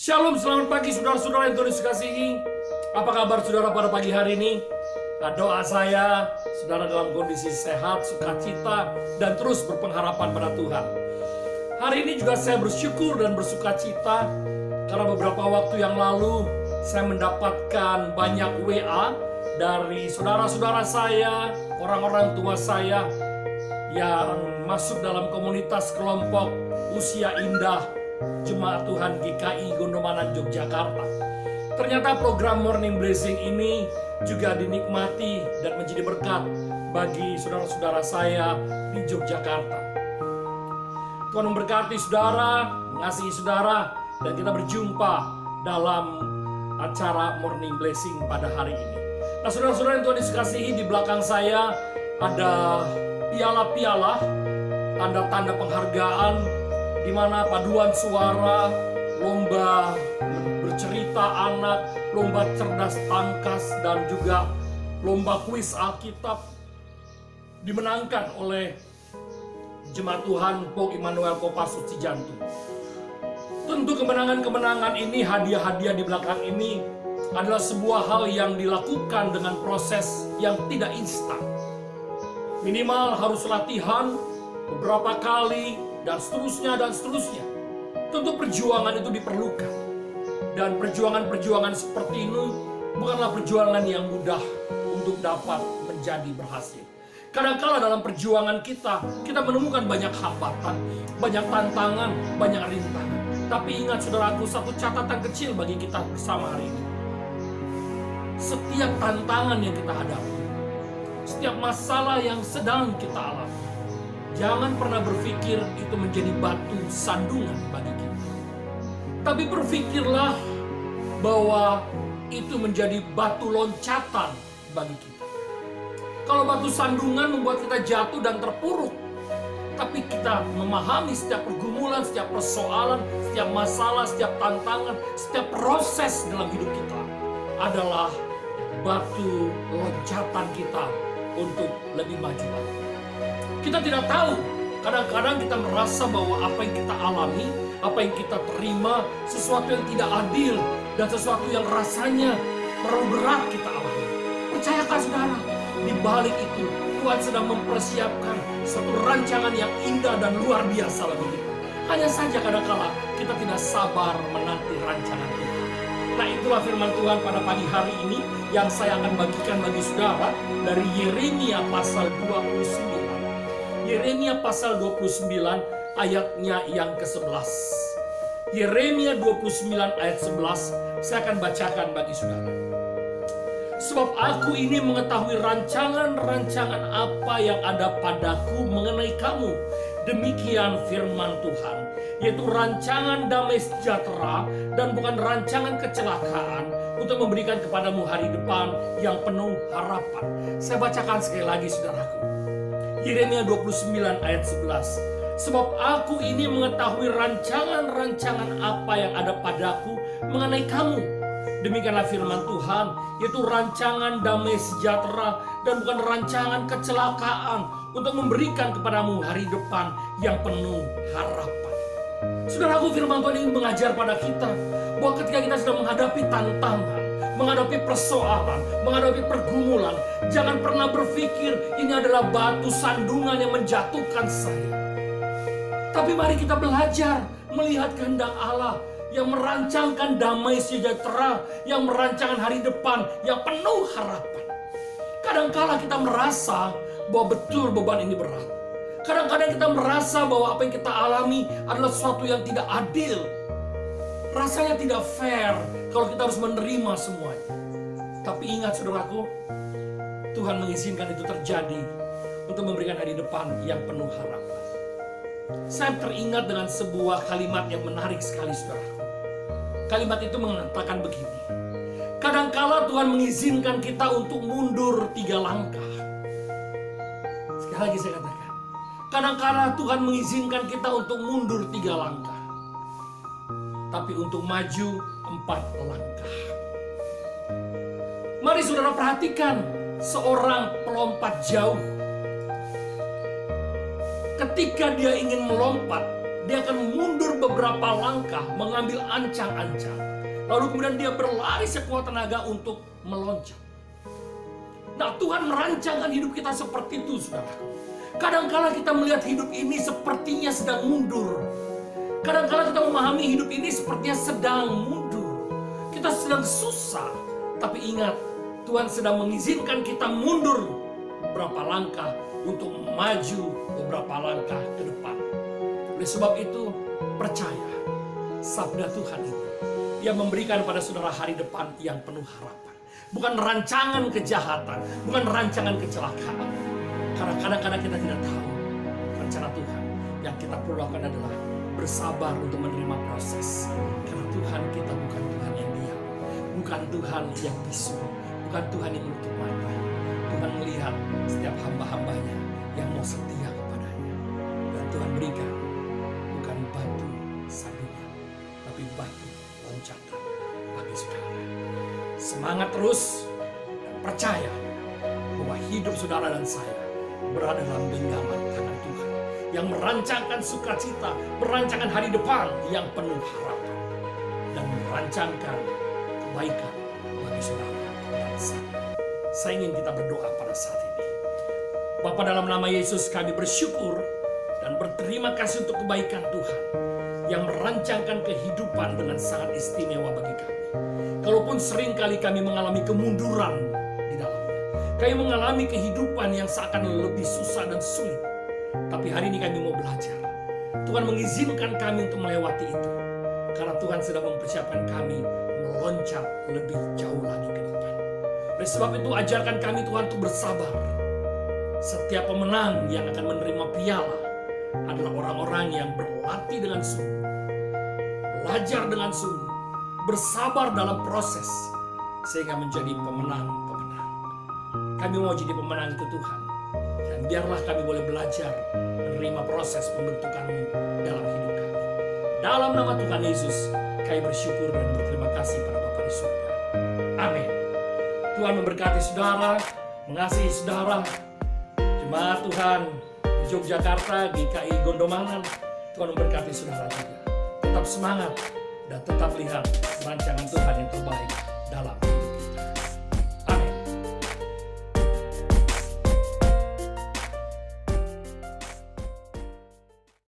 Shalom, selamat pagi saudara-saudara yang Tuhan Yesus kasihi. Apa kabar saudara pada pagi hari ini? Doa saya, saudara dalam kondisi sehat, sukacita, dan terus berpengharapan pada Tuhan. Hari ini juga saya bersyukur dan bersukacita karena beberapa waktu yang lalu saya mendapatkan banyak WA dari saudara-saudara saya, orang-orang tua saya yang masuk dalam komunitas kelompok Usia Indah Jemaat Tuhan GKI Gondomanan Yogyakarta. Ternyata program Morning Blessing ini juga dinikmati dan menjadi berkat bagi saudara-saudara saya di Yogyakarta. Tuhan memberkati saudara, mengasihi saudara, dan kita berjumpa dalam acara Morning Blessing pada hari ini. Nah, saudara-saudara yang Tuhan Yesus kasihi, di belakang saya ada piala-piala, tanda-tanda penghargaan, di mana paduan suara, lomba bercerita anak, lomba cerdas tangkas, dan juga lomba kuis Alkitab dimenangkan oleh Jemaat Tuhan Pok Immanuel Kopassus Cijantung. Tentu kemenangan-kemenangan ini, hadiah-hadiah di belakang ini adalah sebuah hal yang dilakukan dengan proses yang tidak instan. Minimal harus latihan beberapa kali dan seterusnya dan seterusnya. Tentu perjuangan itu diperlukan. Dan perjuangan-perjuangan seperti ini bukanlah perjuangan yang mudah untuk dapat menjadi berhasil. Kadang-kala dalam perjuangan kita menemukan banyak hambatan, banyak tantangan, banyak rintangan. Tapi ingat saudaraku, satu catatan kecil bagi kita bersama hari ini. Setiap tantangan yang kita hadapi, setiap masalah yang sedang kita alami, jangan pernah berpikir itu menjadi batu sandungan bagi kita. Tapi berpikirlah bahwa itu menjadi batu loncatan bagi kita. Kalau batu sandungan membuat kita jatuh dan terpuruk, tapi kita memahami setiap pergumulan, setiap persoalan, setiap masalah, setiap tantangan, setiap proses dalam hidup kita adalah batu loncatan kita untuk lebih maju lagi. Kita tidak tahu, kadang-kadang kita merasa bahwa apa yang kita alami, apa yang kita terima, sesuatu yang tidak adil, dan sesuatu yang rasanya terlalu berat kita alami. Percayakan saudara, di balik itu Tuhan sedang mempersiapkan satu rancangan yang indah dan luar biasa bagi kita. Hanya saja kadang-kala kita tidak sabar menanti rancangan Tuhan. Nah, itulah firman Tuhan pada pagi hari ini yang saya akan bagikan bagi saudara dari Yeremia pasal 29. Yeremia pasal 29 ayatnya yang ke-11. Yeremia 29 ayat 11 saya akan bacakan bagi saudara. Sebab aku ini mengetahui rancangan-rancangan apa yang ada padaku mengenai kamu. Demikian firman Tuhan, yaitu rancangan damai sejahtera dan bukan rancangan kecelakaan, untuk memberikan kepadamu hari depan yang penuh harapan. Saya bacakan sekali lagi saudaraku. Yeremia 29 ayat 11. Sebab aku ini mengetahui rancangan-rancangan apa yang ada padaku mengenai kamu. Demikianlah firman Tuhan, yaitu rancangan damai sejahtera dan bukan rancangan kecelakaan, untuk memberikan kepadamu hari depan yang penuh harapan. Saudaraku, firman Tuhan ini mengajar pada kita bahwa ketika kita sedang menghadapi tantangan, menghadapi persoalan, menghadapi pergumulan, jangan pernah berpikir ini adalah batu sandungan yang menjatuhkan saya. Tapi mari kita belajar melihat kehendak Allah yang merancangkan damai sejahtera, yang merancangkan hari depan yang penuh harapan. Kadang-kala kita merasa bahwa betul beban ini berat. Kadang-kadang kita merasa bahwa apa yang kita alami adalah sesuatu yang tidak adil. Rasanya tidak fair kalau kita harus menerima semuanya. Tapi ingat saudaraku, Tuhan mengizinkan itu terjadi untuk memberikan hari depan yang penuh harapan. Saya teringat dengan sebuah kalimat yang menarik sekali saudaraku. Kalimat itu mengatakan begini. Kadangkala Tuhan mengizinkan kita untuk mundur 3 langkah. Sekali lagi saya katakan. Kadangkala Tuhan mengizinkan kita untuk mundur 3 langkah. Tapi untuk maju 4 langkah. Mari saudara perhatikan seorang pelompat jauh. Ketika dia ingin melompat, Dia akan mundur beberapa langkah, mengambil ancang-ancang. Lalu kemudian dia berlari sekuat tenaga untuk meloncat. Nah, Tuhan merancangkan hidup kita seperti itu, saudara. Kadang-kala kita melihat hidup ini sepertinya sedang mundur. Kadang-kala kita memahami hidup ini sepertinya sedang mundur. Kita sedang susah. Tapi ingat, Tuhan sedang mengizinkan kita mundur beberapa langkah untuk maju beberapa langkah ke depan. Oleh sebab itu, percaya sabda Tuhan itu yang memberikan pada saudara hari depan yang penuh harapan. Bukan rancangan kejahatan, bukan rancangan kecelakaan. Karena kadang-kadang kita tidak tahu rencana Tuhan. Yang kita perlu lakukan adalah bersabar untuk menerima proses. Karena Tuhan kita bukan Tuhan yang diam, bukan Tuhan yang bisu, bukan Tuhan yang menutup mata. Tuhan melihat setiap hamba-hambanya yang mau setia kepadanya. Dan Tuhan berikan bukan batu sandungan, tapi batu loncatan bagi saudara. Semangat terus dan percaya bahwa hidup saudara dan saya berada dalam genggaman tangan Tuhan yang merancangkan sukacita, merancangkan hari depan yang penuh harapan, dan merancangkan kebaikan bagi saudara dan saya. Saya ingin kita berdoa pada saat ini. Bapa, dalam nama Yesus kami bersyukur dan berterima kasih untuk kebaikan Tuhan yang merancangkan kehidupan dengan sangat istimewa bagi kami. Kalaupun sering kali kami mengalami kemunduran di dalamnya, kami mengalami kehidupan yang seakan lebih susah dan sulit. Tapi hari ini kami mau belajar. Tuhan mengizinkan kami untuk melewati itu. Karena Tuhan sedang mempersiapkan kami meloncat lebih jauh lagi ke depan. Oleh sebab itu ajarkan kami Tuhan untuk bersabar. Setiap pemenang yang akan menerima piala adalah orang-orang yang berlatih dengan sungguh, belajar dengan sungguh, bersabar dalam proses sehingga menjadi pemenang-pemenang. Kami mau jadi pemenang itu Tuhan. Dan biarlah kami boleh belajar menerima proses pembentukan-Mu dalam hidup kami. Dalam nama Tuhan Yesus, kami bersyukur dan berterima kasih pada Bapa di surga. Amin. Tuhan memberkati saudara, mengasihi saudara. Jemaat Tuhan di Yogyakarta, GKI Gondomangan, Tuhan memberkati saudara juga. Tetap semangat dan tetap lihat rancangan Tuhan yang terbaik dalam